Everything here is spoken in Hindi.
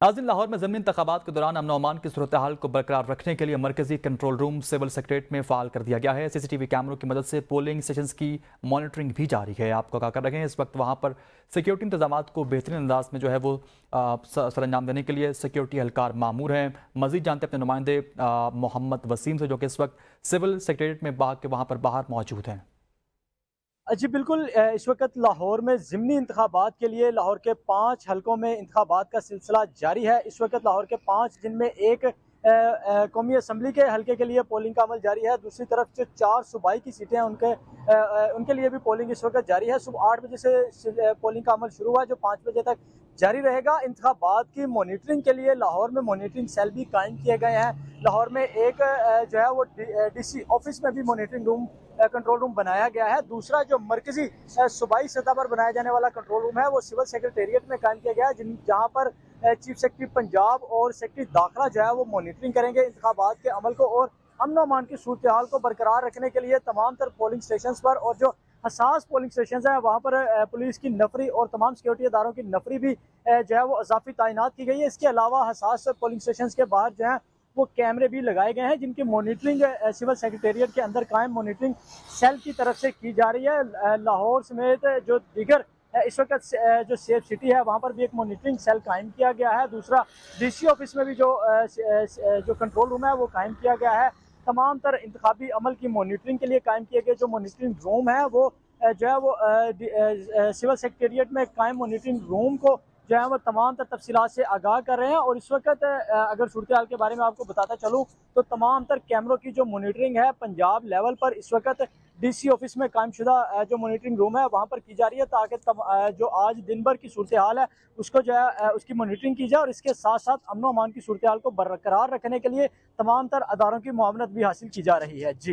नाज़रीन, लाहौर में ज़मीनी इंतखाबात के दौरान अमन अमान की सूरत हाल को बरकरार रखने के लिए मरकजी कंट्रोल रूम सिविल सेक्रेटरीट में फ़ाल कर दिया गया है। CCTV कैमरों की मदद से पोलिंग स्टेशंस की मॉनिटरिंग भी जारी है। आपको आगाह कर रहे हैं, इस वक्त वहाँ पर सिक्योरिटी इंतजाम को बेहतरीन अंदाज में जो है वो सरअंजाम देने के लिए सिक्योरिटी एहलकार मामूर हैं। मज़ीद जानते अपने नुमाइंदे मोहम्मद वसीम से, जो कि इस वक्त सिविल सेक्रेटरीट में बाग के वहाँ पर बाहर मौजूद हैं। जी बिल्कुल, इस वक्त लाहौर में ज़िमनी इंतखाबात के लिए लाहौर के 5 हलकों में इंतखाबात का सिलसिला जारी है। इस वक्त लाहौर के 5 जिनमें एक कौमी असम्बली के हलके के लिए पोलिंग का अमल जारी है। दूसरी तरफ जो 4 सूबाई की सीटें हैं उनके लिए भी पोलिंग इस वक्त जारी है। सुबह 8 बजे से पोलिंग का अमल शुरू हुआ, जो 5 बजे तक जारी रहेगा। इंतखाबात की मॉनिटरिंग के लिए लाहौर में मॉनिटरिंग सेल भी कायम किए गए हैं। लाहौर में एक जो है वो DC ऑफिस में भी मॉनिटरिंग रूम कंट्रोल रूम बनाया गया है। दूसरा जो मरकजी सूबाई सतह पर बनाया जाने वाला कंट्रोल रूम है वो सिविल सेक्रेटेरिएट में कायम किया गया है, जहाँ पर चीफ सेक्रेटरी पंजाब और सेक्रेटरी दाखिला जो है वो मॉनिटरिंग करेंगे इंतखाबात के अमल को। और अमन अमान की सूरत हाल को बरकरार रखने के लिए तमाम तर पोलिंग स्टेशन पर और जो हसास पोलिंग स्टेशन है वहाँ पर पुलिस की नफरी और तमाम सिक्योरिटी इदारों की नफरी भी जो है वो अजाफी तैनात की गई है। इसके अलावा हसास पोलिंग स्टेशन के बाहर जो है वो कैमरे भी लगाए गए हैं, जिनकी मॉनिटरिंग सिविल सेक्रेटेरिएट के अंदर कायम मॉनिटरिंग सेल की तरफ से की जा रही है। लाहौर समेत जो दीगर इस वक्त जो सेफ सिटी है वहाँ पर भी एक मॉनिटरिंग सेल कायम किया गया है। दूसरा DC ऑफिस में भी जो कंट्रोल रूम है वो कायम किया गया है। तमाम तर इंतखाबी अमल की मॉनिटरिंग के लिए कायम किए गए जो मॉनिटरिंग रूम है वो जो है वो सिविल सेक्रेटेरिएट में कायम मॉनिटरिंग रूम को जो है वो तमाम तर तफसीलात से आगाह कर रहे हैं। और इस वक्त अगर सूरत हाल के बारे में आपको बताता चलूँ तो तमाम तर कैमरों की जो मॉनिटरिंग है पंजाब लेवल पर इस वक्त DC ऑफिस में कायम शुदा जो मॉनिटरिंग रूम है वहाँ पर की जा रही है, ताकि जो आज दिन भर की सूरत हाल है उसको जो है उसकी मॉनिटरिंग की जाए और इसके साथ साथ अमन अमान की सूरत हाल को बरकरार रखने के लिए तमाम तर अदारों की मुआवनत भी हासिल की जा रही है। जी।